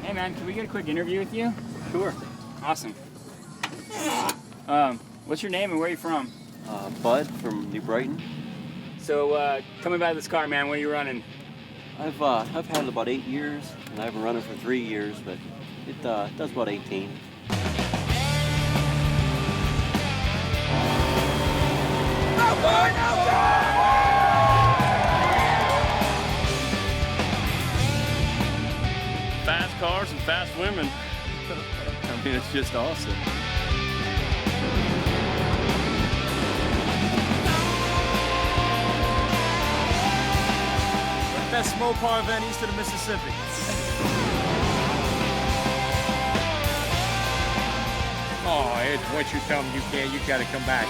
Hey man, can we get a quick interview with you? Sure. Awesome. What's your name and where are you from? Bud from New Brighton. So, tell me about this car, man. What are you running? I've had it about 8 years, and I've been running for 3 years, but it does about 18. Fast cars and fast women. I mean, it's just awesome. Best Mopar event east of the Mississippi. Oh, Ed, once you tell them you can't, you got to come back.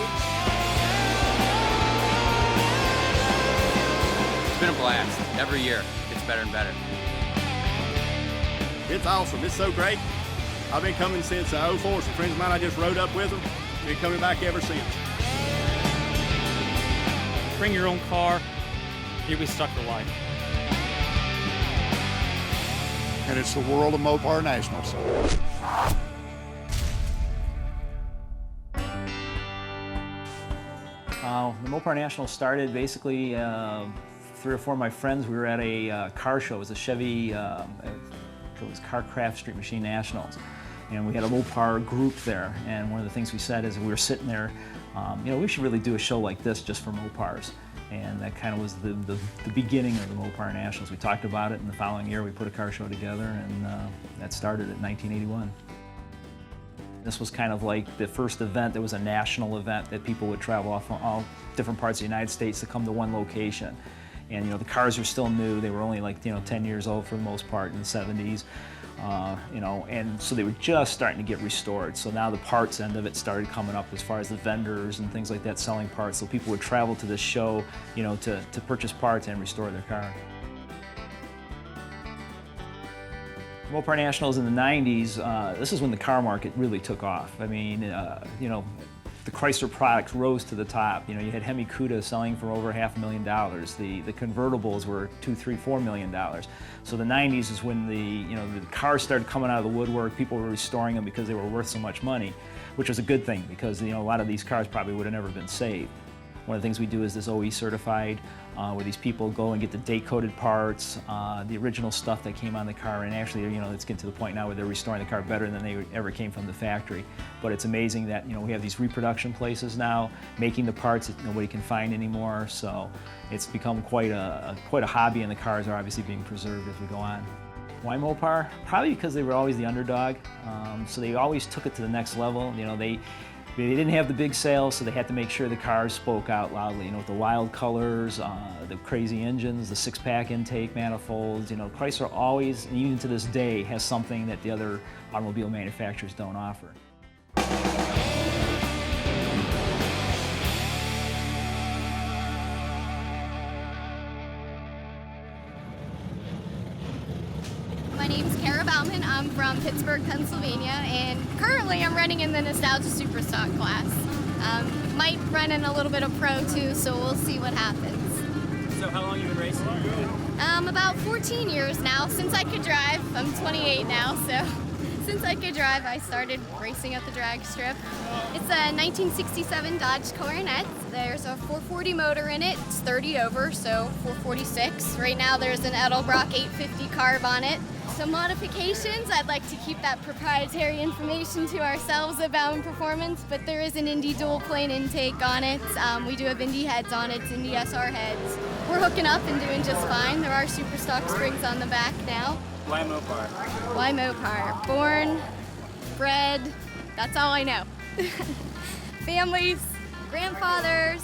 It's been a blast. Every year, it's better and better. It's awesome. It's so great. I've been coming since '04. Some friends of mine, I just rode up with them. Been coming back ever since. Bring your own car, you'll be stuck for life. And it's the World of Mopar Nationals. The Mopar Nationals started basically 3 or 4 of my friends. We were at a car show. It was a Chevy, it was Car-Craft Street Machine Nationals. And we had a Mopar group there. And one of the things we said is we were sitting there, we should really do a show like this just for Mopars. And that kind of was the beginning of the Mopar Nationals. We talked about it, and the following year we put a car show together, and that started in 1981. This was kind of like the first event. There was a national event that people would travel off from all different parts of the United States to come to one location. And the cars were still new. They were only like 10 years old for the most part in the 70s. And so they were just starting to get restored. So now the parts end of it started coming up as far as the vendors and things like that selling parts. So people would travel to this show, to purchase parts and restore their car. Mopar Nationals in the 90s, this is when the car market really took off. I mean, the Chrysler products rose to the top. You had Hemi Cuda selling for over $500,000. The convertibles were $2, $3, $4 million. So the 90s is when the cars started coming out of the woodwork. People were restoring them because they were worth so much money, which was a good thing because a lot of these cars probably would have never been saved. One of the things we do is this OE certified, where these people go and get the date-coded parts, the original stuff that came on the car, and actually, it's getting to the point now where they're restoring the car better than they ever came from the factory. But it's amazing that, we have these reproduction places now, making the parts that nobody can find anymore, so it's become quite a hobby, and the cars are obviously being preserved as we go on. Why Mopar? Probably because they were always the underdog, so they always took it to the next level. They didn't have the big sales, so they had to make sure the cars spoke out loudly. With the wild colors, the crazy engines, the 6-pack intake manifolds. Chrysler always, and even to this day, has something that the other automobile manufacturers don't offer. My name's Kara Bauman. I'm from Pittsburgh, Pennsylvania, and currently I'm running in the Nostalgia Superstock class. Might run in a little bit of Pro too, so we'll see what happens. So how long have you been racing? About 14 years now, since I could drive. I'm 28 now, so since I could drive, I started racing at the drag strip. It's a 1967 Dodge Coronet. There's a 440 motor in it. It's 30 over, so 446. Right now there's an Edelbrock 850 carb on it. Some modifications. I'd like to keep that proprietary information to ourselves about performance, but there is an Indy dual plane intake on it. We do have Indy heads on it, Indy SR heads. We're hooking up and doing just fine. There are super stock springs on the back now. Why Mopar? Why Mopar? Born, bred, that's all I know. Families, grandfathers,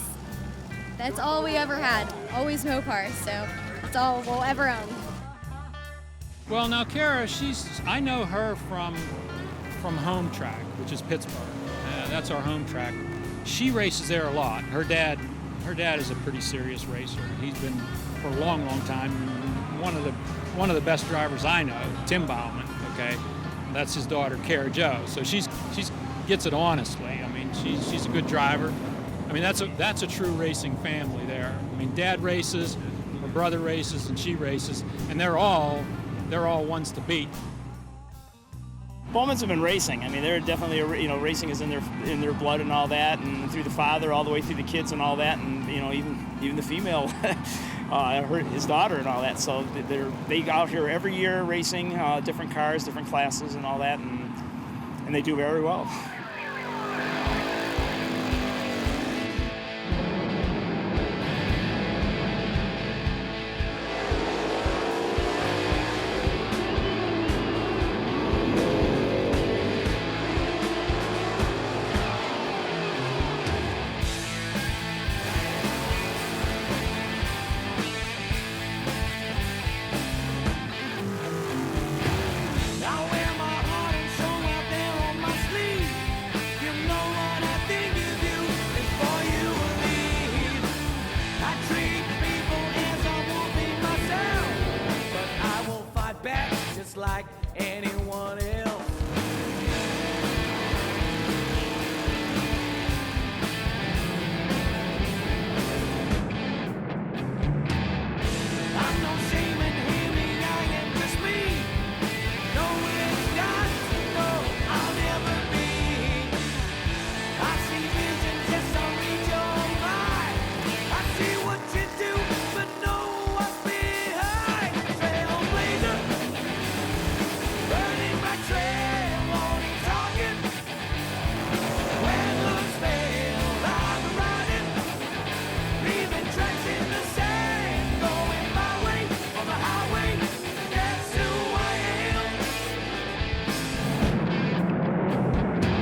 that's all we ever had. Always Mopar, so that's all we'll ever own. Well, now Kara, I know her from home track, which is Pittsburgh. That's our home track. She races there a lot. Her dad is a pretty serious racer. He's been for a long, long time one of the best drivers I know, Tim Bauman. Okay, that's his daughter Kara Jo. So she's gets it honestly. I mean, she's a good driver. I mean, that's a true racing family there. I mean, Dad races, her brother races, and she races, and they're all ones to beat. Bowmans have been racing. I mean, they're definitely, racing is in their blood and all that, and through the father all the way through the kids and all that, and even the female, his daughter and all that. So they go out here every year racing different cars, different classes, and all that, and they do very well. Like anyone else. I'm no shame in hearing I am just me. No it's got to know I'll never be. I see visions, yes, I'll read your mind. I see what you do, but know what's behind. Trailblazer, burning my trail, only talking. When looks fail, I'm riding, leaving tracks in the sand, going my way on the highway. That's who I am.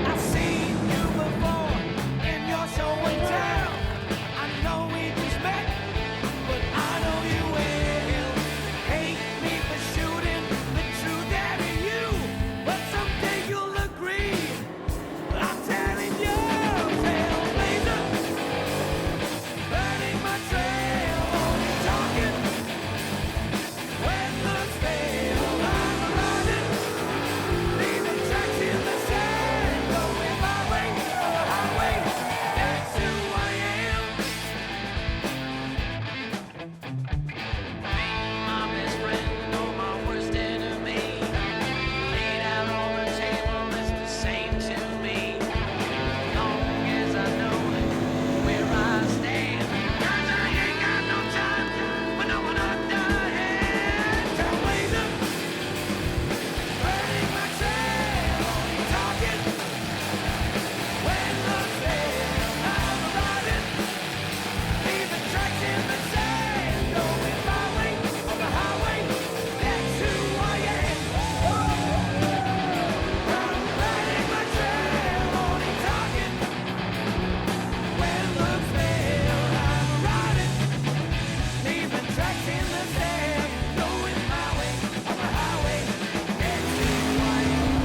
I've seen you before in your show and tell. I know we just met, but I know you will. Hate me for shooting the truth out of you, but someday you'll agree. I'm telling you, Trailblazer, burning my trail, only talking. When looks fail, I'm riding, leaving tracks in the sand, going my way on the highway. That's who I am. My best friend or my worst enemy, laid out on the table, it's the same to me. Long as I know where I stand, 'cause I ain't got no time for no one underhand. Trailblazer, burning my trail, only talking. When looks fail, I'm riding, leaving tracks in the sand, going my way on the highway. That's who I am. I'm burning my trail, only talking. When looks fail, I'm riding, leaving tracks in the sand, going my way on the highway. That's who I am.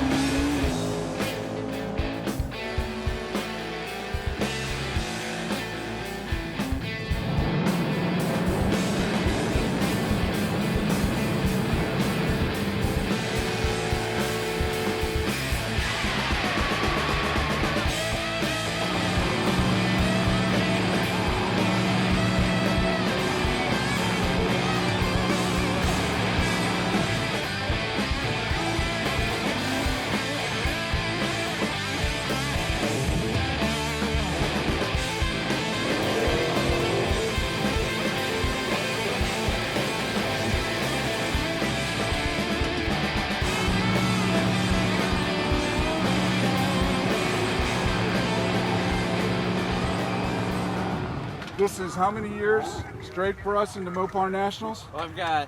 This is how many years straight for us in the Mopar Nationals? Well, I've got,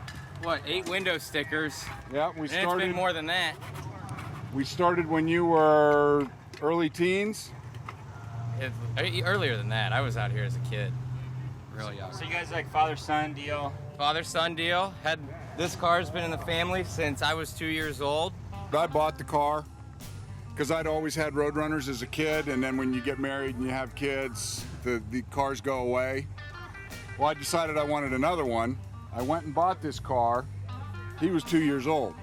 8 window stickers. Yeah, we And it's started. been more than that. We started when you were early teens. Earlier than that. I was out here as a kid. Real young. So you guys like father-son deal? Father-son deal. This car's been in the family since I was 2 years old. I bought the car because I'd always had Roadrunners as a kid, and then when you get married and you have kids, the cars go away. Well, I decided I wanted another one. I went and bought this car. He was 2 years old.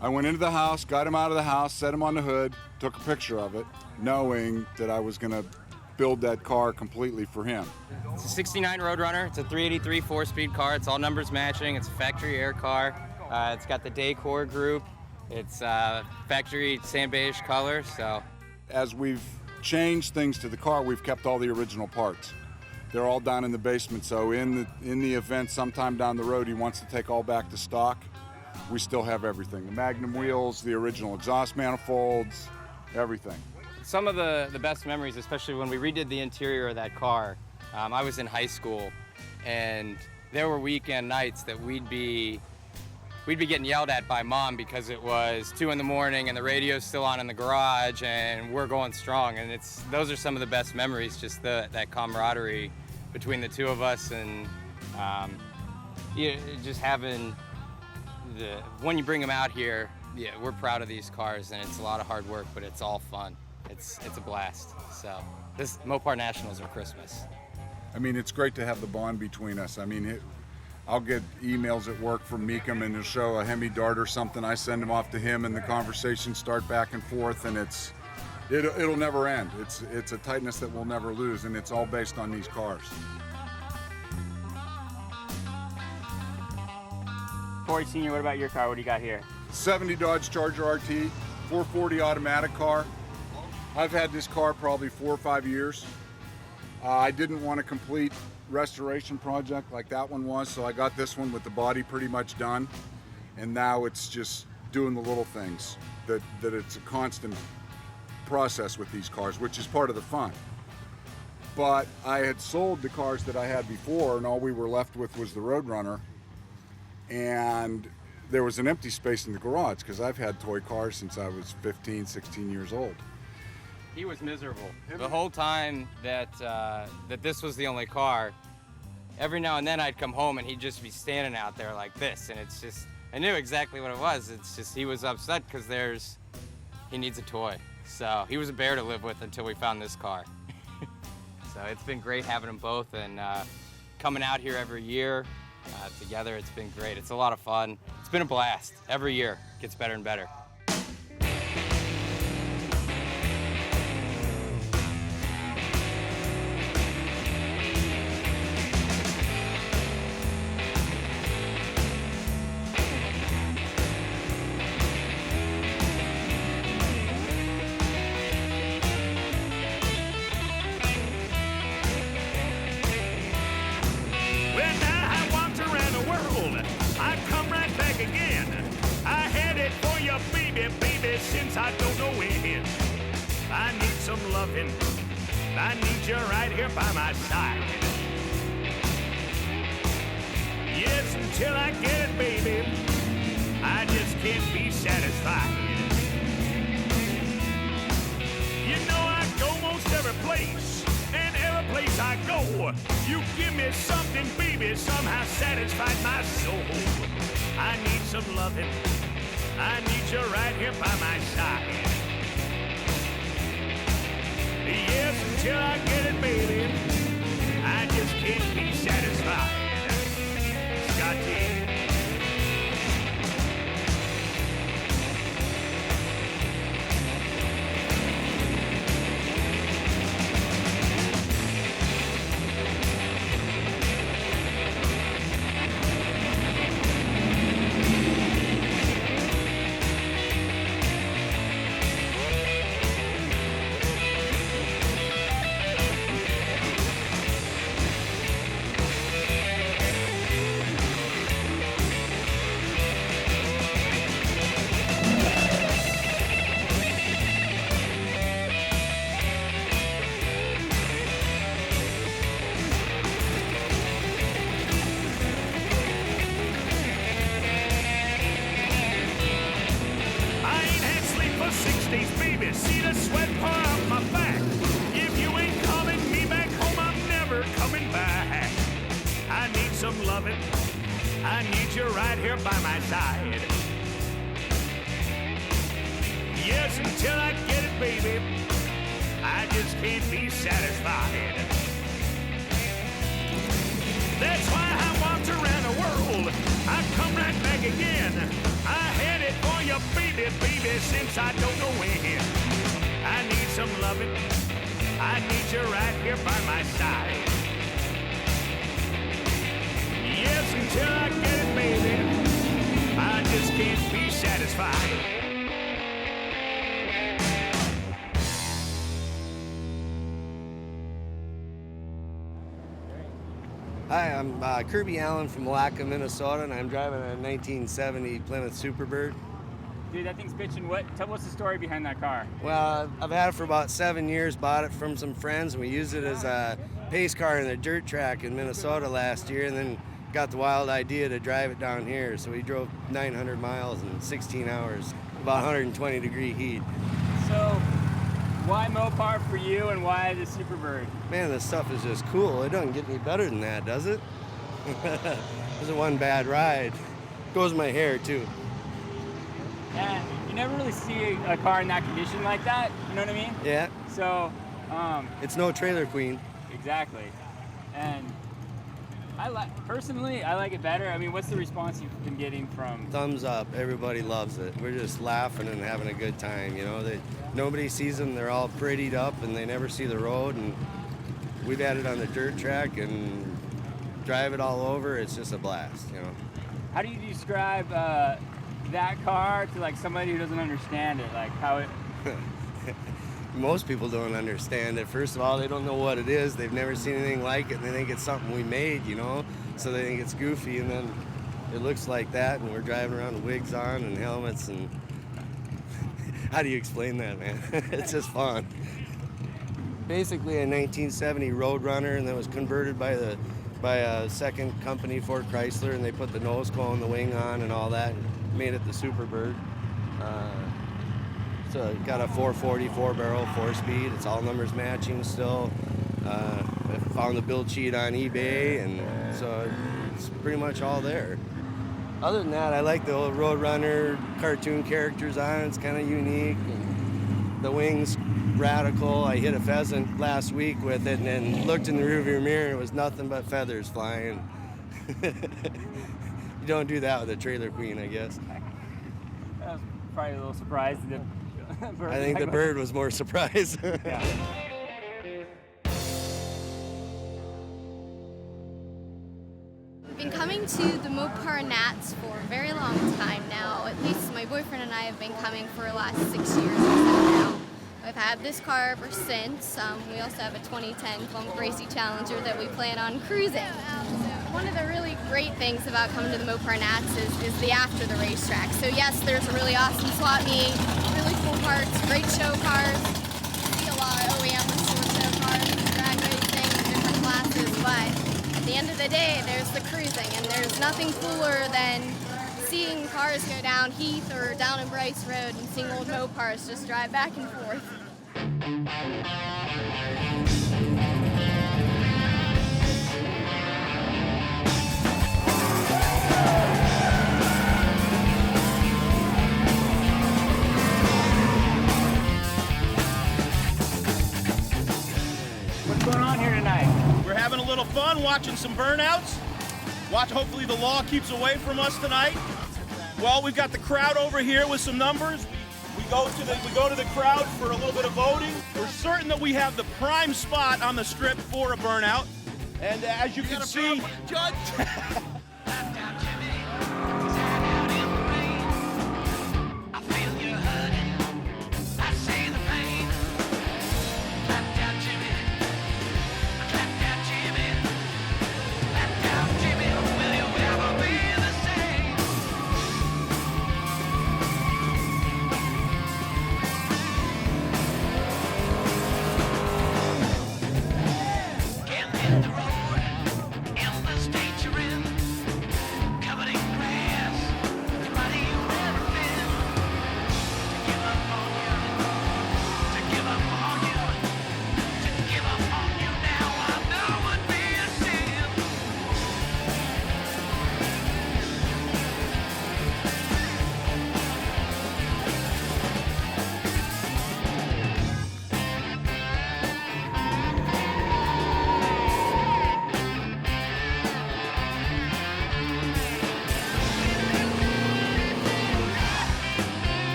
I went into the house, got him out of the house, set him on the hood, took a picture of it, knowing that I was gonna build that car completely for him. It's a 69 Roadrunner. It's a 383 4-speed car. It's all numbers matching. It's a factory air car. It's got the Decor group. It's factory sand beige color, so. As we've changed things to the car, we've kept all the original parts. They're all down in the basement, so in the event sometime down the road he wants to take all back to stock, we still have everything. The Magnum wheels, the original exhaust manifolds, everything. Some of the best memories, especially when we redid the interior of that car, I was in high school, and there were weekend nights that we'd be getting yelled at by Mom because it was 2 in the morning and the radio's still on in the garage and we're going strong. And those are some of the best memories, just that camaraderie between the two of us, and just having when you bring them out here, yeah, we're proud of these cars, and it's a lot of hard work, but it's all fun. It's a blast. So this Mopar Nationals are Christmas. I mean, it's great to have the bond between us. I mean, I'll get emails at work from Meekum, and he'll show a Hemi Dart or something. I send them off to him, and the conversations start back and forth, and it'll never end. It's a tightness that we'll never lose, and it's all based on these cars. Corey Sr., what about your car? What do you got here? 70 Dodge Charger RT, 440 automatic car. I've had this car probably 4 or 5 years. I didn't want a complete restoration project like that one was, so I got this one with the body pretty much done, and now it's just doing the little things that it's a constant process with these cars, which is part of the fun. But I had sold the cars that I had before, and all we were left with was the Roadrunner, and there was an empty space in the garage because I've had toy cars since I was 15, 16 years old. He was miserable the whole time that this was the only car. Every now and then I'd come home and he'd just be standing out there like this, and it's just, I knew exactly what it was. It's just he was upset because he needs a toy. So he was a bear to live with until we found this car. So it's been great having them both, and coming out here every year together. It's been great. It's a lot of fun. It's been a blast. Every year gets better and better. Since I don't know when, I need some loving. I need you right here by my side. Yes, until I get it, baby, I just can't be satisfied. You know I go most every place, and every place I go, you give me something, baby, somehow satisfied my soul. I need some loving. I need you right here by my side. Yes, until I get it, baby, I just can't be satisfied. Scotty. Baby, see the sweat pour out my back. If you ain't calling me back home, I'm never coming back. I need some loving. I need you right here by my side. Yes, until I get it, baby, I just can't be satisfied. That's why I walked around the world. I come right back again. I had it for you, baby, baby, since I don't know when. I need some loving. I need you right here by my side. Yes, until I get it, baby, I just can't be satisfied. Hi, I'm Kirby Allen from Malacca, Minnesota, and I'm driving a 1970 Plymouth Superbird. Dude, that thing's bitching. What's the story behind that car? Well, I've had it for about 7 years, bought it from some friends, and we used it as a pace car in a dirt track in Minnesota last year, and then got the wild idea to drive it down here. So we drove 900 miles in 16 hours, about 120-degree heat. So, why Mopar for you, and why the Superbird? Man, this stuff is just cool. It doesn't get any better than that, does it? It wasn't one bad ride. Goes in my hair, too. And you never really see a car in that condition like that, you know what I mean? Yeah. So, It's no trailer queen. exactly. And personally, I like it better. I mean, what's the response you've been getting from? Thumbs up. Everybody loves it. We're just laughing and having a good time, you know. Nobody sees them. They're all prettied up, and they never see the road. And we've had it on the dirt track and drive it all over. It's just a blast, you know. How do you describe that car to like somebody who doesn't understand it? Like how it? Most people don't understand it. First of all, they don't know what it is. They've never seen anything like it, and they think it's something we made, you know? So they think it's goofy, and then it looks like that, and we're driving around with wigs on and helmets, and how do you explain that, man? It's just fun. Basically a 1970 Roadrunner, and that was converted by a second company, Ford Chrysler, and they put the nose cone and the wing on and all that, and made it the Superbird. So it got a 440 4-barrel 4-speed. It's all numbers matching still. I found the build sheet on eBay, and so it's pretty much all there. Other than that, I like the old Roadrunner cartoon characters on it. It's kind of unique. And the wings radical. I hit a pheasant last week with it, and then looked in the rearview mirror, and it was nothing but feathers flying. You don't do that with a trailer queen, I guess. I was probably a little surprised. I think the bird was more surprised. Yeah. I've been coming to the Mopar Nats for a very long time now. At least my boyfriend and I have been coming for the last 6 years or so now. I've had this car ever since. We also have a 2010 Columbia Racy Challenger that we plan on cruising. One of the really great things about coming to the Mopar Nats is the after the racetrack. So yes, there's a really awesome swap meet, really cool parts, great show cars. You see a lot of OEM and sport show cars, drag racing, different classes, but at the end of the day, there's the cruising, and there's nothing cooler than seeing cars go down Heath or down in Bryce Road and seeing old Mopars just drive back and forth. What's going on here tonight? We're having a little fun watching some burnouts. Hopefully the law keeps away from us tonight. Well, we've got the crowd over here with some numbers. We go to the crowd for a little bit of voting. We're certain that we have the prime spot on the strip for a burnout. And as you can see, Judge.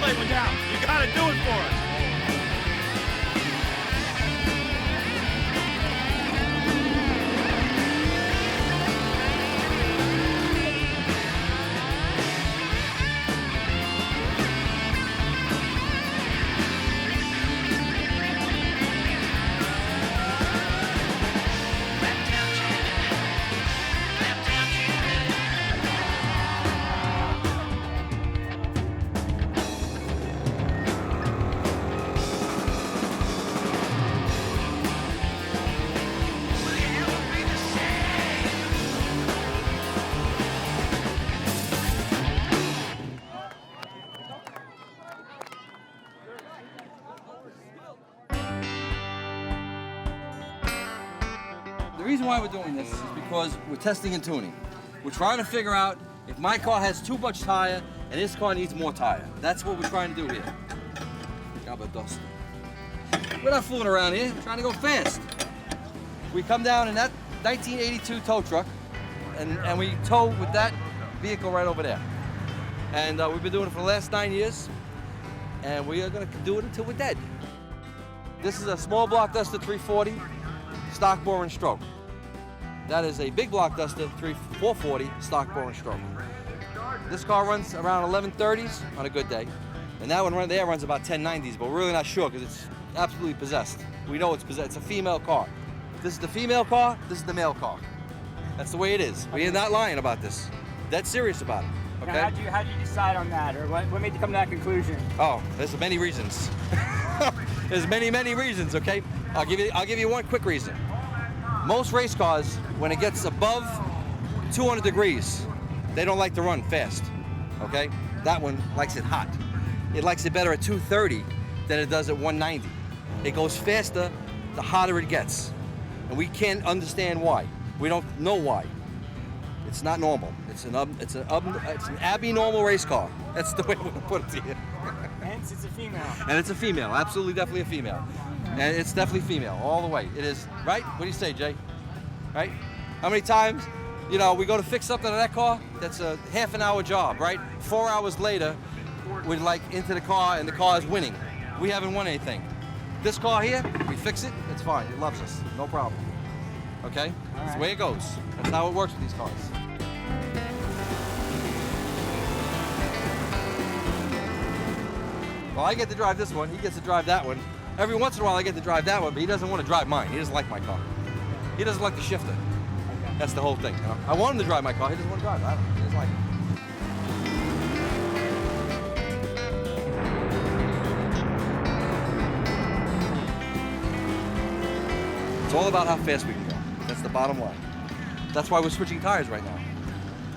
lay one down. You gotta do it for us. The reason why we're doing this is because we're testing and tuning. We're trying to figure out if my car has too much tire and this car needs more tire. That's what we're trying to do here. Gabardust. We're not fooling around here. We're trying to go fast. We come down in that 1982 tow truck and we tow with that vehicle right over there. And we've been doing it for the last 9 years, and we are going to do it until we're dead. This is a small block duster 340, stock bore and stroke. That is a big block duster 440, stock bore and stroke. This car runs around 1130s on a good day, and that one right there runs about 1090s, but we're really not sure because it's absolutely possessed. We know it's possessed. It's a female car. This is the female car, this is the male car. That's the way it is. We are not lying about this. Dead serious about it. Okay? Now, how did you decide on that, or what made you come to that conclusion? Oh, there's many reasons. There's many reasons, okay? I'll give you one quick reason. Most race cars, when it gets above 200 degrees, they don't like to run fast, okay? That one likes it hot. It likes it better at 230 than it does at 190. It goes faster the hotter it gets. And we can't understand why. We don't know why. It's not normal. It's an abnormal race car. That's the way we're gonna put it to you. Hence, it's a female. And it's a female, absolutely, definitely a female. And it's definitely female, all the way. It is, right? What do you say, Jay? Right? How many times, you know, we go to fix something on that car, that's a half an hour job, right? 4 hours later, we're like into the car and the car is winning. We haven't won anything. This car here, we fix it, it's fine, it loves us, no problem. Okay? That's the way it goes. That's how it works with these cars. Well, I get to drive this one, he gets to drive that one. Every once in a while I get to drive that one, but he doesn't want to drive mine. He doesn't like my car. He doesn't like the shifter. That's the whole thing, you know? I want him to drive my car, he doesn't want to drive it. I don't know. He doesn't like it. It's all about how fast we can go. That's the bottom line. That's why we're switching tires right now.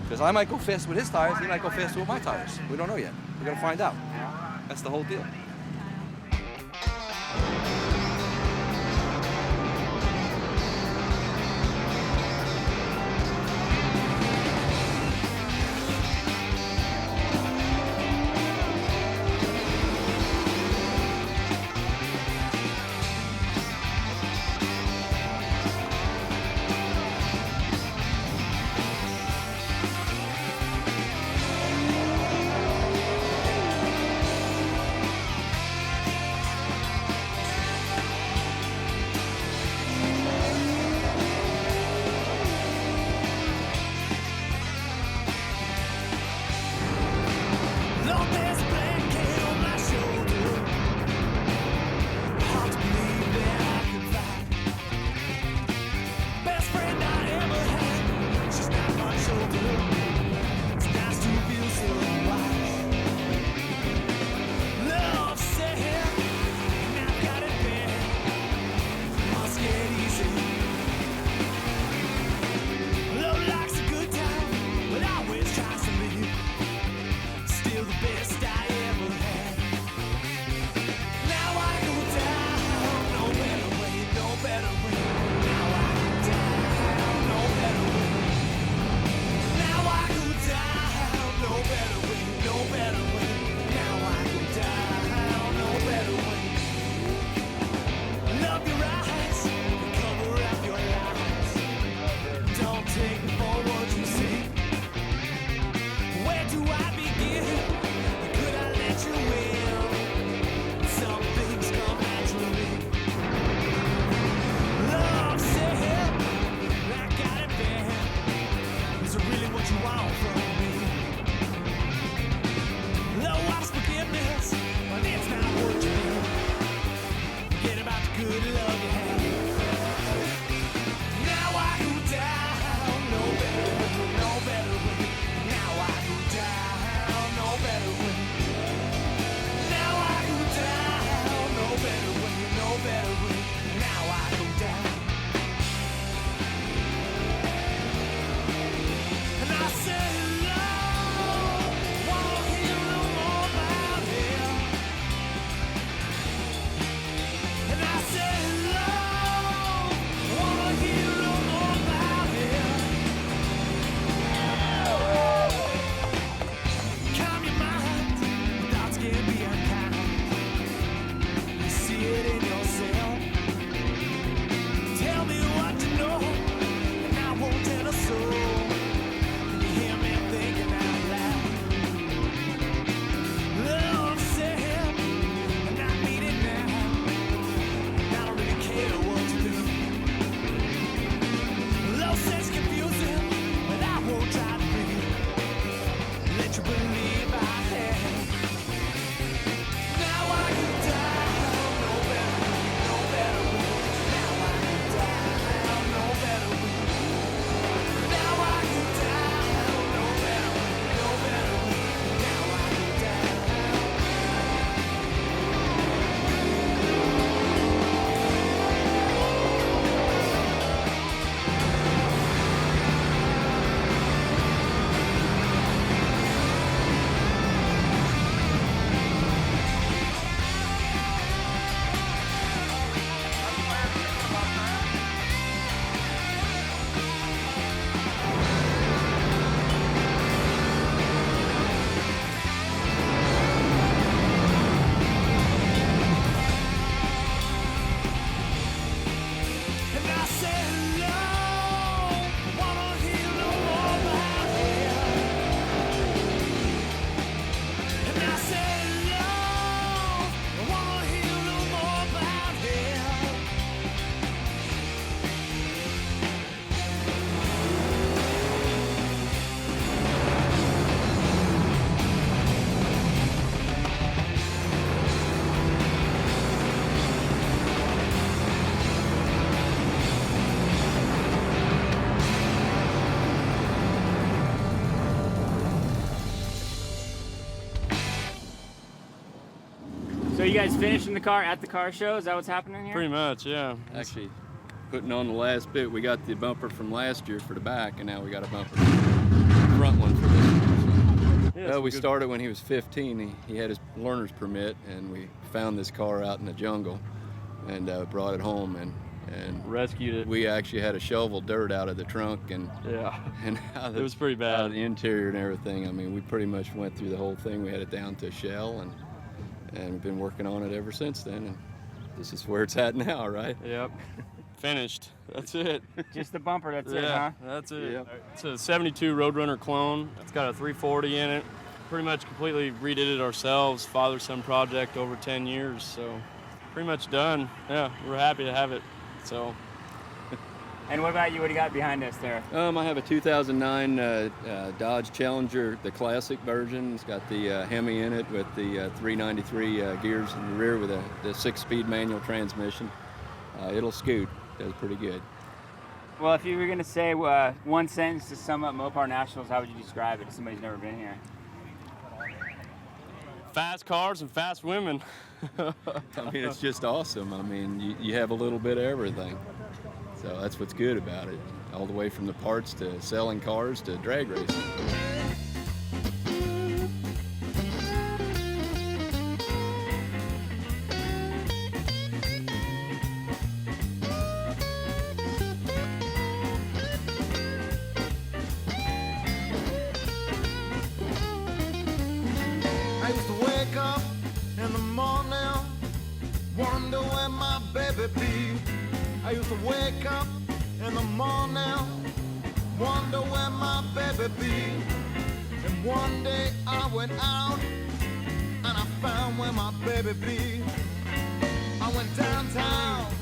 Because I might go fast with his tires, he might go faster with my tires. We don't know yet. We're gonna find out. That's the whole deal. you guys finishing the car at the car show? Is that what's happening here? Pretty much, yeah. Actually, putting on the last bit, we got the bumper from last year for the back, and now we got a bumper front one for this year. So. Yeah, We started when he was 15. He had his learner's permit, and we found this car out in the jungle and brought it home and rescued it. We actually had to shovel dirt out of the trunk and It was pretty bad. Out of the interior and everything. I mean, we pretty much went through the whole thing. We had it down to a shell, and we've been working on it ever since then. And this is where it's at now, right? Yep. Finished. That's it. Just the bumper, that's it, Yeah, huh? that's it. Yep. It's a 72 Roadrunner clone. It's got a 340 in it. Pretty much completely redid it ourselves. Father-son project over 10 years, so pretty much done. Yeah, we're happy to have it. So. And what about you? What do you got behind us there? I have a 2009 Dodge Challenger, the classic version. It's got the Hemi in it with the 393 gears in the rear with the 6-speed manual transmission. It'll scoot. Does pretty good. Well, if you were going to say one sentence to sum up Mopar Nationals, how would you describe it to somebody who's never been here? Fast cars and fast women. I mean, it's just awesome. I mean, you have a little bit of everything. So that's what's good about it. All the way from the parts to selling cars to drag racing. I used to wake up in the morning, wonder where my baby be. I used to wake up in the morning, wonder where my baby be. And one day I went out and I found where my baby be. I went downtown,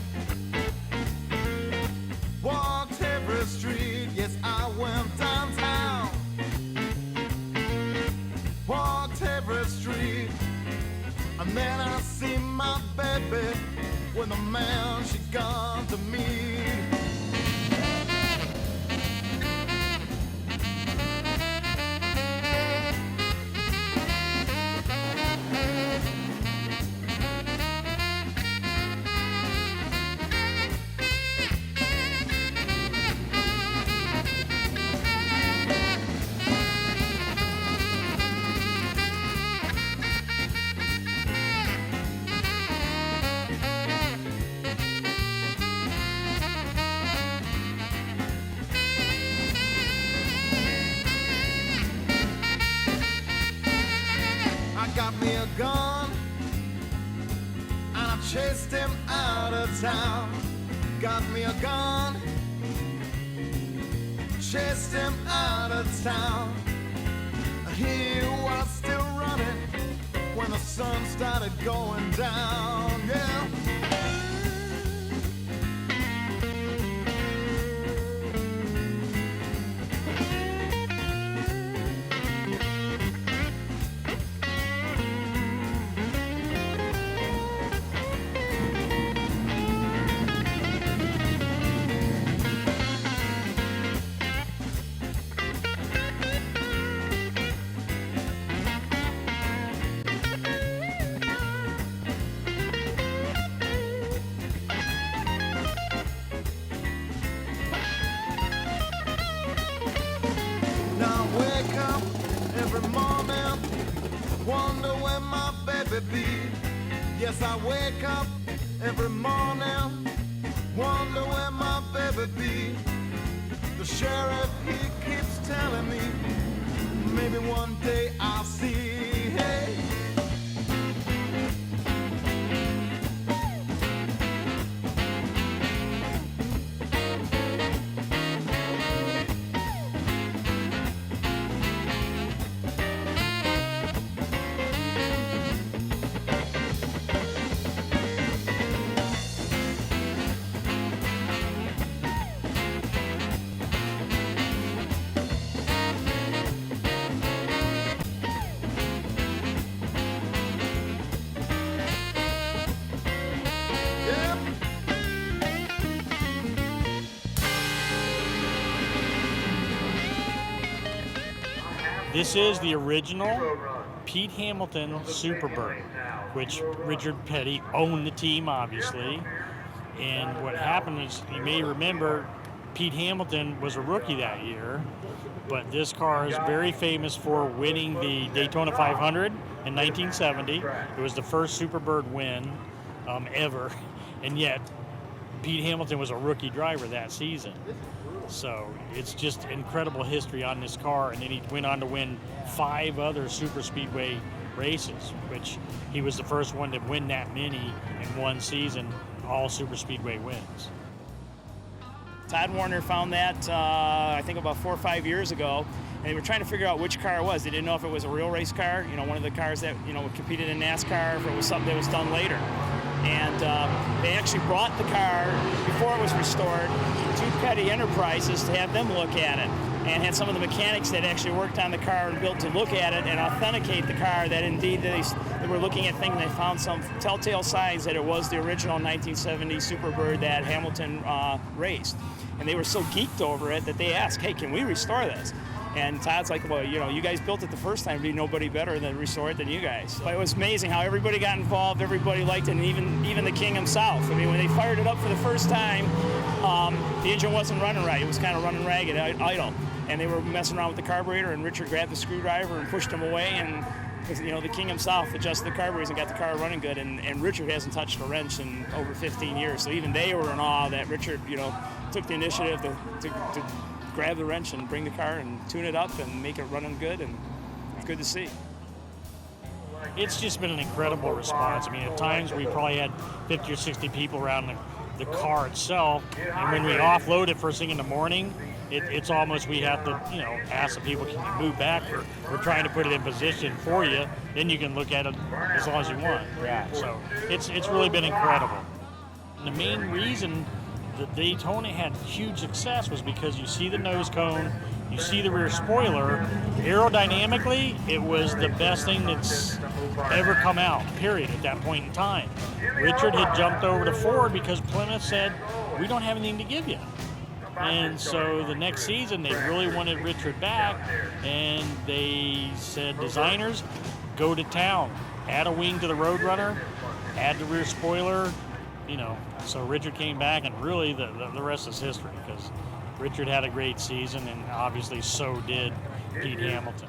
walked every street. Yes, I went downtown, walked every street. And then I see my baby with the man she gone to meet. Got me a gun and I chased him out of town. Got me a gun, chased him out of town. He was still running when the sun started going down. Yeah. Wonder where my baby be. Yes, I wake up every morning, wonder where my baby be. The sheriff, he keeps telling me, maybe one day I'll see. Hey. This is the original Pete Hamilton Superbird, which Richard Petty owned the team, obviously. And what happened is, you may remember, Pete Hamilton was a rookie that year, but this car is very famous for winning the Daytona 500 in 1970. It was the first Superbird win ever, and yet Pete Hamilton was a rookie driver that season. So it's just incredible history on this car, and then he went on to win 5 other super speedway races, which he was the first one to win that many in one season, all super speedway wins. Todd Warner found that, I think about 4 or 5 years ago, and they were trying to figure out which car it was. They didn't know if it was a real race car, you know, one of the cars that, you know, competed in NASCAR, if it was something that was done later. And they actually brought the car, before it was restored, to Petty Enterprises to have them look at it, and had some of the mechanics that actually worked on the car and built to look at it and authenticate the car, that indeed they were looking at things, and they found some telltale signs that it was the original 1970 Superbird that Hamilton raced. And they were so geeked over it that they asked, hey, can we restore this? And Todd's like, well, you know, you guys built it the first time, there'd be nobody better than restore it than you guys. But it was amazing how everybody got involved, everybody liked it, and even the king himself. I mean, when they fired it up for the first time, the engine wasn't running right. It was kind of running ragged, idle. And they were messing around with the carburetor, and Richard grabbed the screwdriver and pushed him away, and you know, the king himself adjusted the carburetors and got the car running good, and Richard hasn't touched a wrench in over 15 years. So even they were in awe that Richard, you know, took the initiative to grab the wrench and bring the car and tune it up and make it running good, and it's good to see. It's just been an incredible response. I mean, at times we probably had 50 or 60 people around the car itself, and when we offload it first thing in the morning, it's almost we have to, you know, ask the people, can you move back? We're trying to put it in position for you, then you can look at it as long as you want. Yeah. So it's really been incredible. And the main reason that Daytona had huge success was because you see the nose cone, you see the rear spoiler. Aerodynamically, it was the best thing that's ever come out, period, at that point in time. Richard had jumped over to Ford because Plymouth said, we don't have anything to give you. And so the next season, they really wanted Richard back, and they said, designers, go to town. Add a wing to the Roadrunner, add the rear spoiler, you know. So Richard came back, and really the rest is history, because Richard had a great season, and obviously so did Pete Hamilton.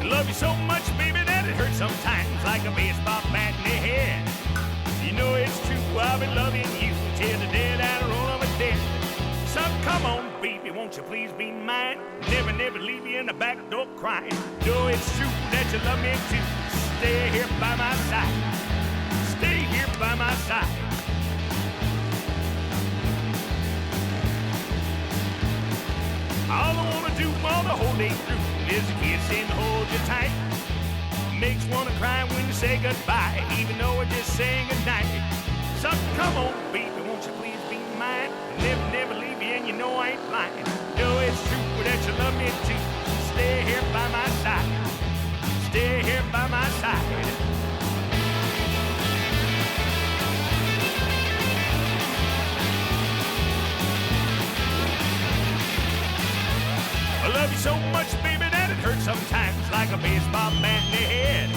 Love you so much, baby, that it hurts sometimes like a baseball bat in the head. You know it's true, I've been loving you till the day that I roll on my dead. So come on, baby, won't you please be mine? Never, never leave you in the back door crying. Know it's true that you love me too. Stay here by my side. Stay here by my side. All I wanna do all the whole day through is a kiss and hold you tight. Makes wanna cry when you say goodbye, even though we're just saying goodnight. So come on, baby, won't you please be mine? Never, never leave you, and you know I ain't lying. Know it's true that you love me too. Stay here by my side. Stay here by my side. I love you so much, baby, that it hurts sometimes like a baseball bat in the head.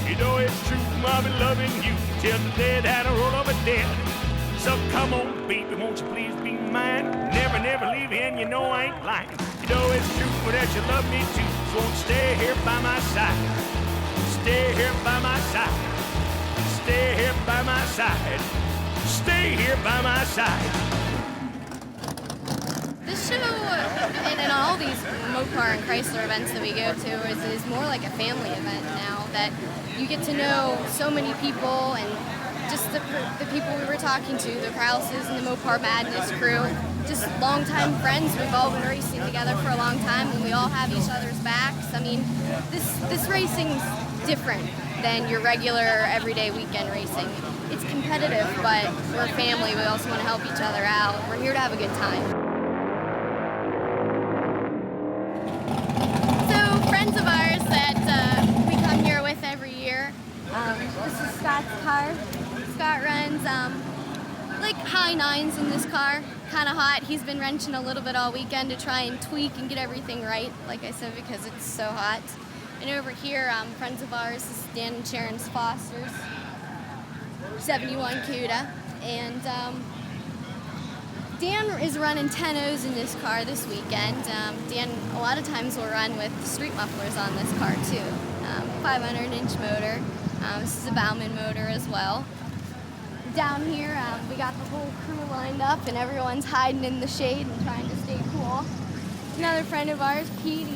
You know it's true, I've been loving you till the day that I roll over dead. So come on, baby, won't you please be mine? Never, never leave you, and you know I ain't lying. You know it's true that you love me too, so won't stay here by my side. Stay here by my side. Stay here by my side. Stay here by my side. This show, and all these Mopar and Chrysler events that we go to, is more like a family event now, that you get to know so many people, and just the people we were talking to, the Krauses and the Mopar Madness crew, just longtime friends. We've all been racing together for a long time, and we all have each other's backs. I mean, this racing's different than your regular everyday weekend racing. It's competitive, but we're a family. We also want to help each other out. We're here to have a good time. Friends of ours that we come here with every Scott's car. Scott runs like high 9s in this car. Kind of hot. He's been wrenching a little bit all weekend to try and tweak and get everything right, like I said, because it's so hot. And over here, friends of ours, this is Dan and Sharon Foster's 71 CUDA. And Dan is running 10.0s in this car this weekend. Dan a lot of times will run with street mufflers on this car too. 500-inch motor. This is a Bauman motor as well. Down here, we got the whole crew lined up and everyone's hiding in the shade and trying to stay cool. Another friend of ours, Pete,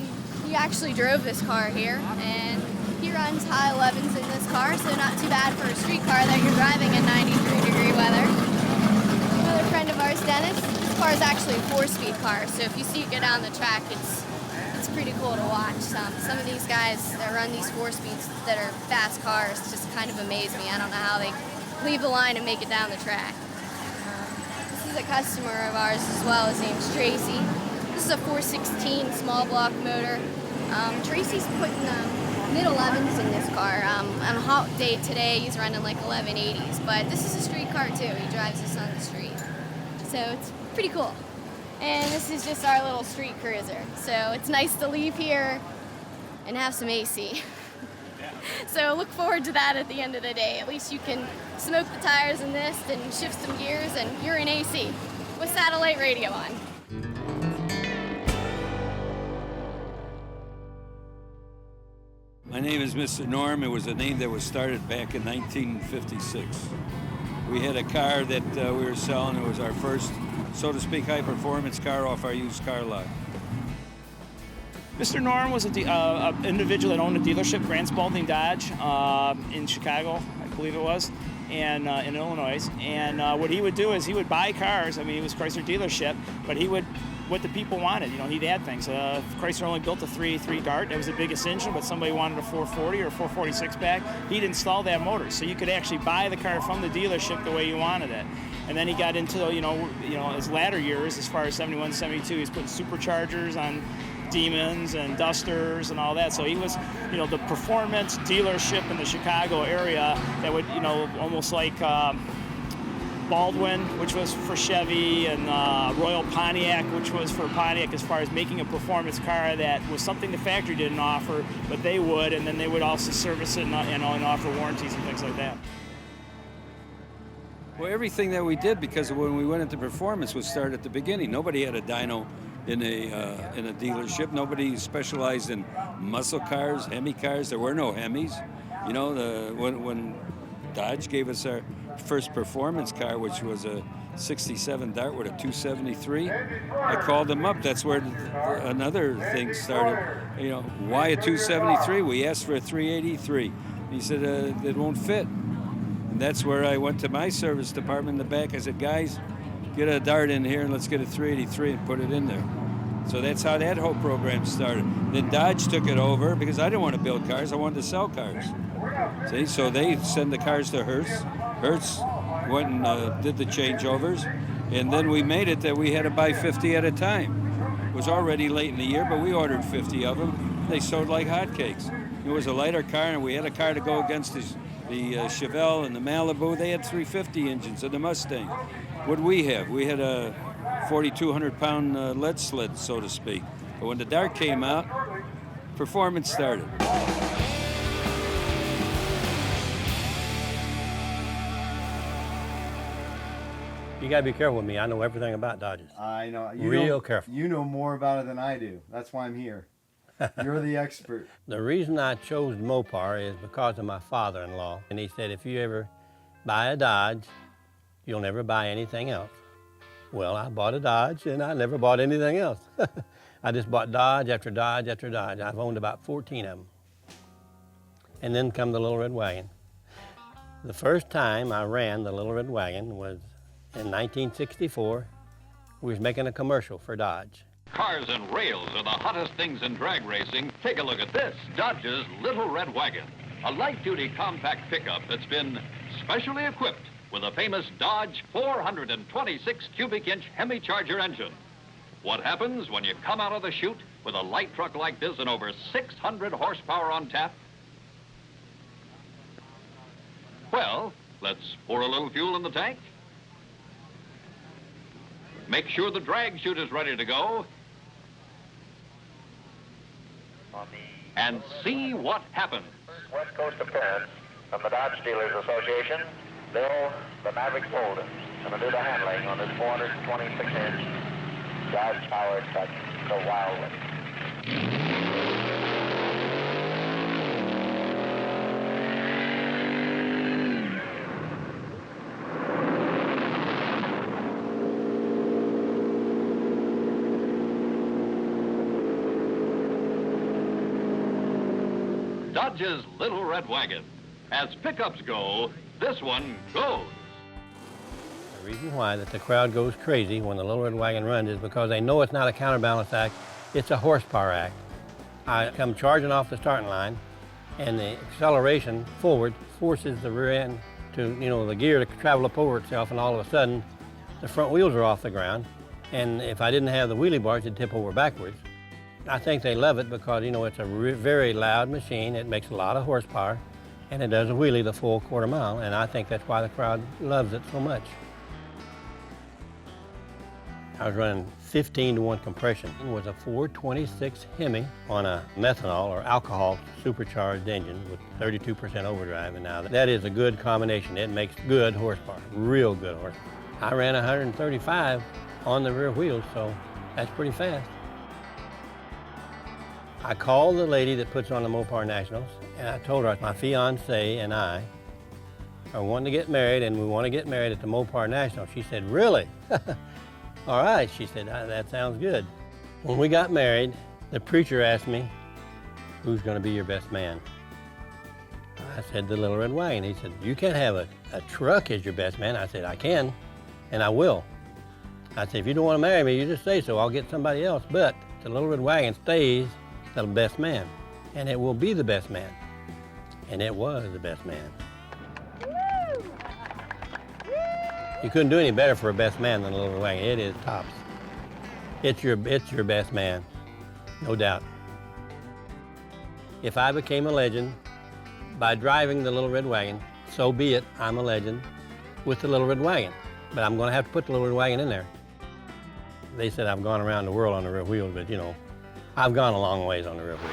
he actually drove this car here, and he runs high 11s in this car, so not too bad for a street car that you're driving in 93-degree weather. Another friend of ours, Dennis, this car is actually a 4-speed car, so if you see it go down the track, it's pretty cool to watch. Some of these guys that run these 4-speeds that are fast cars just kind of amaze me. I don't know how they leave the line and make it down the track. This is a customer of ours as well. His name's Tracy. This is a 416 small block motor. Tracy's putting mid-11s in this car. On a hot day today, he's running like 1180s, but this is a street car too. He drives this on the street. So it's pretty cool. And this is just our little street cruiser. So it's nice to leave here and have some AC. So look forward to that at the end of the day. At least you can smoke the tires in this and shift some gears, and you're in AC with satellite radio on. My name is Mr. Norm. It was a name that was started back in 1956. We had a car that we were selling. It was our first, so to speak, high-performance car off our used car lot. Mr. Norm was an individual that owned a dealership, Grand Spalding Dodge, in Chicago, I believe it was, and in Illinois. And what he would do is he would buy cars. I mean, it was Chrysler dealership, but he would, what the people wanted. You know, he'd add things. Chrysler only built a 383 Dart. That was the biggest engine, but somebody wanted a 440 or 446 back. He'd install that motor, so you could actually buy the car from the dealership the way you wanted it. And then he got into, you know, his latter years, as far as 71, 72, he's putting superchargers on Demons and Dusters and all that. So he was, the performance dealership in the Chicago area that would, almost like Baldwin, which was for Chevy, and Royal Pontiac, which was for Pontiac, as far as making a performance car that was something the factory didn't offer, but they would, and then they would also service it and offer warranties and things like that. Well, everything that we did, because when we went into performance, was start at the beginning. Nobody had a dyno in a dealership. Nobody specialized in muscle cars, Hemi cars. There were no Hemis. When Dodge gave us our first performance car, which was a 67 Dart with a 273, I called them up. That's where another thing started. Why a 273? We asked for a 383. He said, it won't fit. And that's where I went to my service department in the back. I said, guys, get a Dart in here and let's get a 383 and put it in there. So that's how that whole program started. Then Dodge took it over because I didn't want to build cars, I wanted to sell cars. See, so they send the cars to Hertz. Hertz went and did the changeovers, and then we made it that we had to buy 50 at a time. It was already late in the year, but we ordered 50 of them. They sold like hotcakes. It was a lighter car, and we had a car to go against the Chevelle and the Malibu. They had 350 engines and the Mustang. What did we have? We had a 4,200-pound lead sled, so to speak. But when the Dart came out, performance started. You gotta be careful with me. I know everything about Dodges. I know. Real careful. You know more about it than I do. That's why I'm here. You're the expert. The reason I chose Mopar is because of my father-in-law. And he said, if you ever buy a Dodge, you'll never buy anything else. Well, I bought a Dodge, and I never bought anything else. I just bought Dodge after Dodge after Dodge. I've owned about 14 of them. And then come the Little Red Wagon. The first time I ran the Little Red Wagon was in 1964. We was making a commercial for Dodge. Cars and rails are the hottest things in drag racing. Take a look at this, Dodge's Little Red Wagon, a light-duty compact pickup that's been specially equipped with a famous Dodge 426 cubic inch Hemi Charger engine. What happens when you come out of the chute with a light truck like this and over 600 horsepower on tap? Well, let's pour a little fuel in the tank. Make sure the drag chute is ready to go. And see what happens. West Coast appearance from the Dodge Dealers Association, Bill the Maverick Bolden, going to do the handling on this 426-inch Dodge powered truck, the Wildwood. Dodge's Little Red Wagon. As pickups go, this one goes. The reason why that the crowd goes crazy when the Little Red Wagon runs is because they know it's not a counterbalance act, it's a horsepower act. I come charging off the starting line, and the acceleration forward forces the rear end to, the gear to travel up over itself, and all of a sudden, the front wheels are off the ground, and if I didn't have the wheelie bars, it'd tip over backwards. I think they love it because, it's a very loud machine. It makes a lot of horsepower, and it does a wheelie the full quarter mile, and I think that's why the crowd loves it so much. I was running 15-to-1 compression. It was a 426 Hemi on a methanol or alcohol supercharged engine with 32% overdrive, and now that is a good combination. It makes good horsepower, real good horsepower. I ran 135 on the rear wheels, so that's pretty fast. I called the lady that puts on the Mopar Nationals, and I told her my fiance and I are wanting to get married, and we want to get married at the Mopar National. She said, "Really?" All right, she said, "That sounds good." When we got married, the preacher asked me, "Who's going to be your best man?" I said, "The Little Red Wagon." He said, "You can't have a truck as your best man." I said, "I can, and I will." I said, "If you don't want to marry me, you just say so. I'll get somebody else. But the Little Red Wagon stays the best man, and it will be the best man." And it was the best man. You couldn't do any better for a best man than the Little Red Wagon. It is tops. It's your best man, no doubt. If I became a legend by driving the Little Red Wagon, so be it. I'm a legend with the Little Red Wagon, but I'm going to have to put the Little Red Wagon in there. They said I've gone around the world on the rear wheels, but I've gone a long ways on the rear wheel.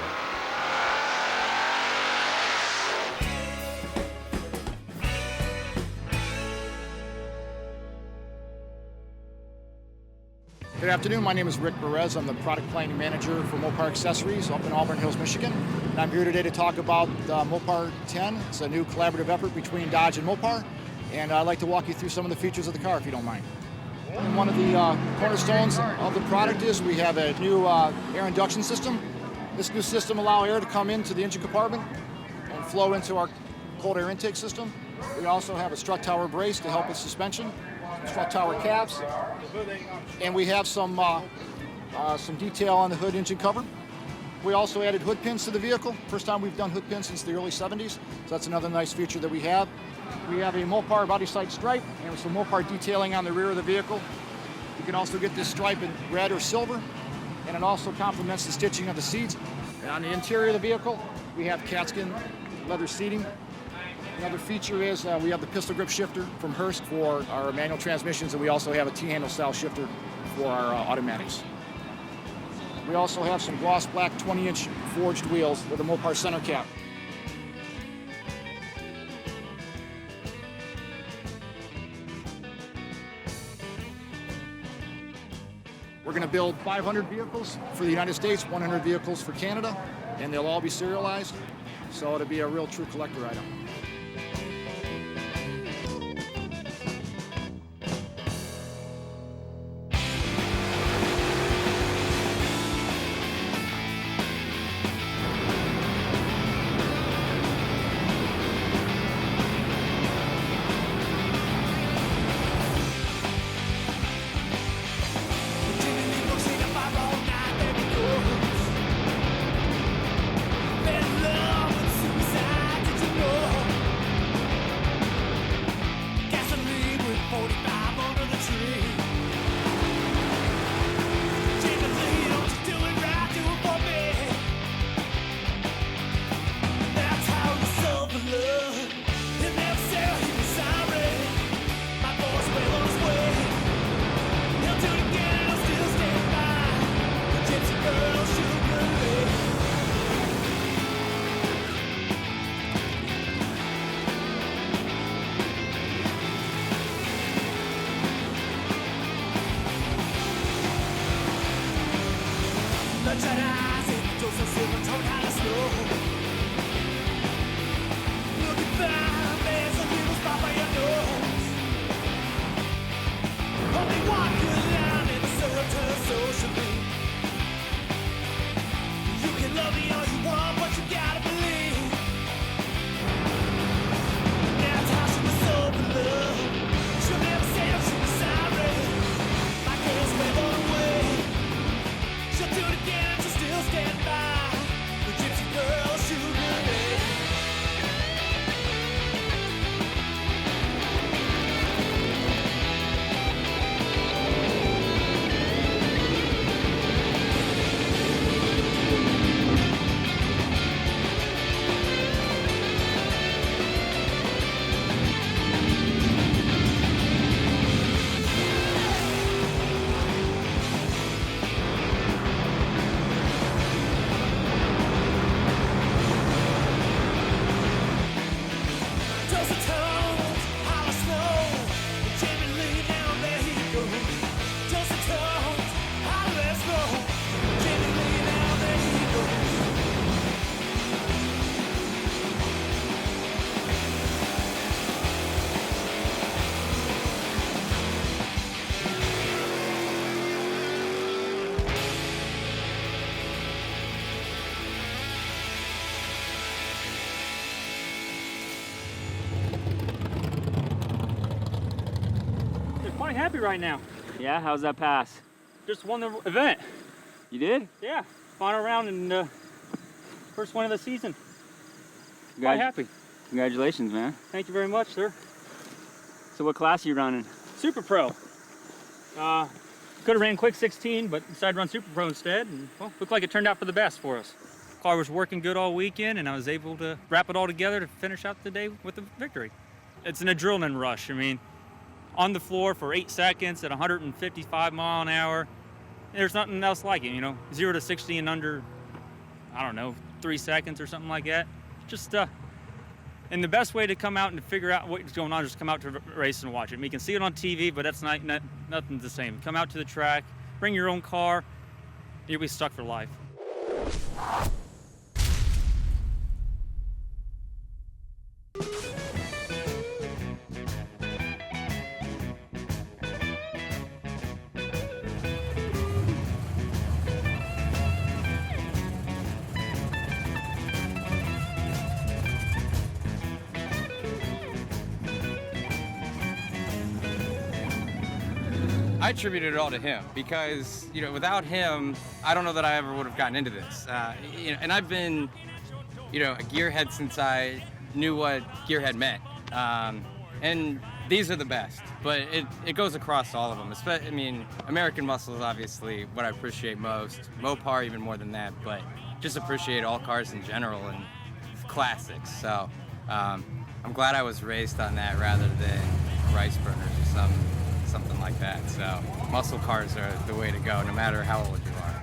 Good afternoon, my name is Rick Perez. I'm the product planning manager for Mopar Accessories up in Auburn Hills, Michigan. And I'm here today to talk about Mopar 10. It's a new collaborative effort between Dodge and Mopar. And I'd like to walk you through some of the features of the car, if you don't mind. And one of the cornerstones of the product is we have a new air induction system. This new system allows air to come into the engine compartment and flow into our cold air intake system. We also have a strut tower brace to help with suspension, strut tower caps, and we have some detail on the hood engine cover. We also added hood pins to the vehicle. First time we've done hood pins since the early 70s, so that's another nice feature that we have. We have a Mopar body side stripe and some Mopar detailing on the rear of the vehicle. You can also get this stripe in red or silver, and it also complements the stitching of the seats. And on the interior of the vehicle, we have catskin leather seating. Another feature is we have the pistol grip shifter from Hurst for our manual transmissions, and we also have a T-handle style shifter for our automatics. We also have some gloss black 20-inch forged wheels with a Mopar center cap. We're going to build 500 vehicles for the United States, 100 vehicles for Canada, and they'll all be serialized, so it'll be a real true collector item. Love and suicide, did you know? You can love me all you want, but you gotta believe. Now Tasha was so in love. She'll never say she was sorry. My girl's never away. She'll do it again and she'll still stand by. The gypsy girl, Sugar Ray. Toast the tones, hollow snow. Jimmy Lee, now there he goes. Toast the tones, hollow snow. Jimmy Lee, now there he goes. They're quite happy right now. Yeah, how's that pass? Just won the event. You did? Yeah, final round and first win of the season. Quite happy. Congratulations, man. Thank you very much, sir. So what class are you running? Super Pro. Could have ran quick 16, but decided to run Super Pro instead, and well, looked like it turned out for the best for us. Car was working good all weekend, and I was able to wrap it all together to finish out the day with a victory. It's an adrenaline rush. I mean, on the floor for 8 seconds at 155 mile an hour, there's nothing else like it, you know. 0 to 60 in under, I don't know, 3 seconds or something like that. Just, and the best way to come out and to figure out what's going on is just come out to race and watch it. I mean, you can see it on TV, but that's nothing's the same. Come out to the track, bring your own car, you'll be stuck for life. I attributed it all to him because, you know, without him, I don't know that I ever would have gotten into this. You know, and I've been, you know, a gearhead since I knew what gearhead meant. And these are the best, but it goes across all of them. I mean, American Muscle is obviously what I appreciate most. Mopar even more than that, but just appreciate all cars in general and classics. So I'm glad I was raised on that rather than rice burners or something like that. So muscle cars are the way to go, no matter how old you are.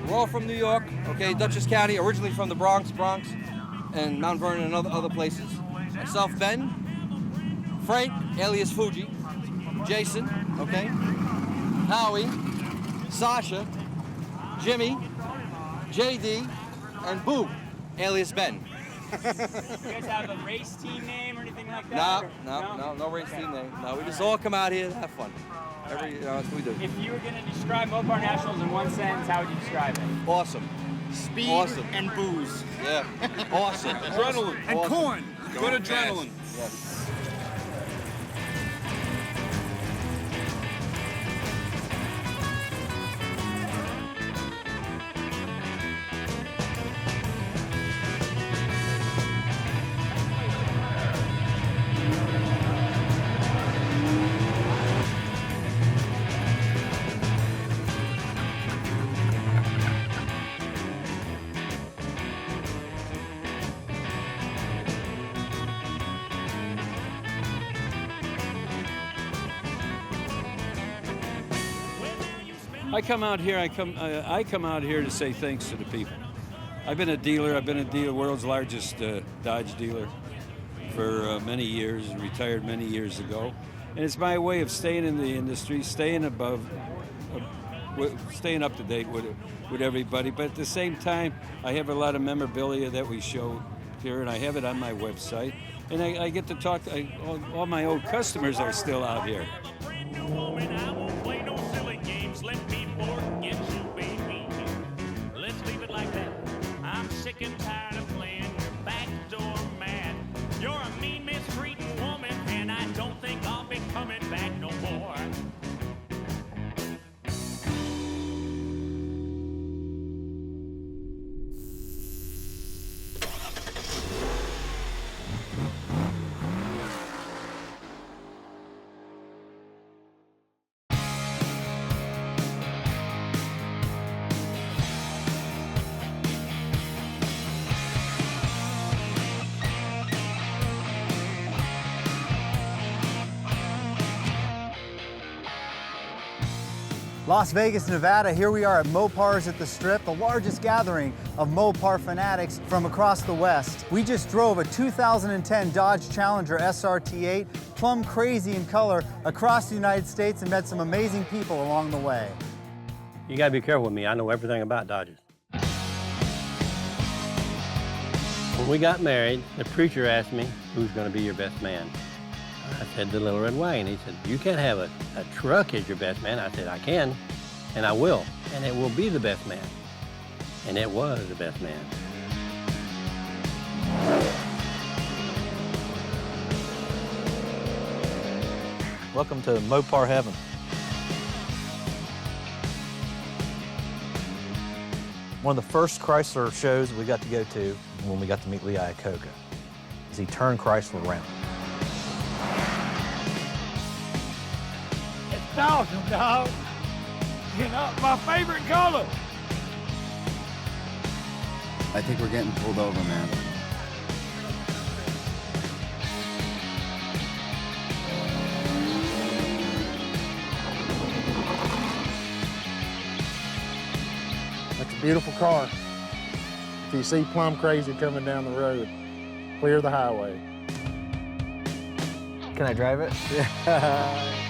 We're all from New York, okay, Dutchess County, originally from the Bronx, and Mount Vernon and other places. Myself, Ben, Frank, alias Fuji, Jason, okay, Howie, Sasha, Jimmy, JD, and Boo, alias Ben. You guys have a race team name or anything like that? No race team name. No, we just all come out here to have fun. That's what we do. If you were going to describe Mopar Nationals in one sentence, how would you describe it? Awesome. Speed awesome. and booze. Yeah, awesome. Adrenaline. And awesome. corn. Good adrenaline. Yes. I come out here to say thanks to the people. I've been a dealer, world's largest Dodge dealer for many years, retired many years ago. And it's my way of staying in the industry, staying above staying up to date with everybody. But at the same time, I have a lot of memorabilia that we show here, and I have it on my website. And I get to talk. All my old customers are still out here. Woman, I won't play no silly games. Let me forget you, baby. Let's leave it like that. I'm sick and tired of playing your backdoor man. You're a mean, mistreating woman, and I don't think I'll be coming back no more. Las Vegas, Nevada, here we are at Mopars at the Strip, the largest gathering of Mopar fanatics from across the West. We just drove a 2010 Dodge Challenger SRT8, plum crazy in color, across the United States and met some amazing people along the way. You gotta be careful with me. I know everything about Dodges. When we got married, the preacher asked me, who's gonna be your best man? I said, the Little Red Wagon. He said, you can't have a truck as your best man. I said, I can, and I will, and it will be the best man. And it was the best man. Welcome to Mopar Heaven. One of the first Chrysler shows we got to go to when we got to meet Lee Iacocca is he turned Chrysler around. It's awesome, dog. You know, my favorite color. I think we're getting pulled over, man. That's a beautiful car. If you see plum crazy coming down the road, clear the highway. Can I drive it? Yeah.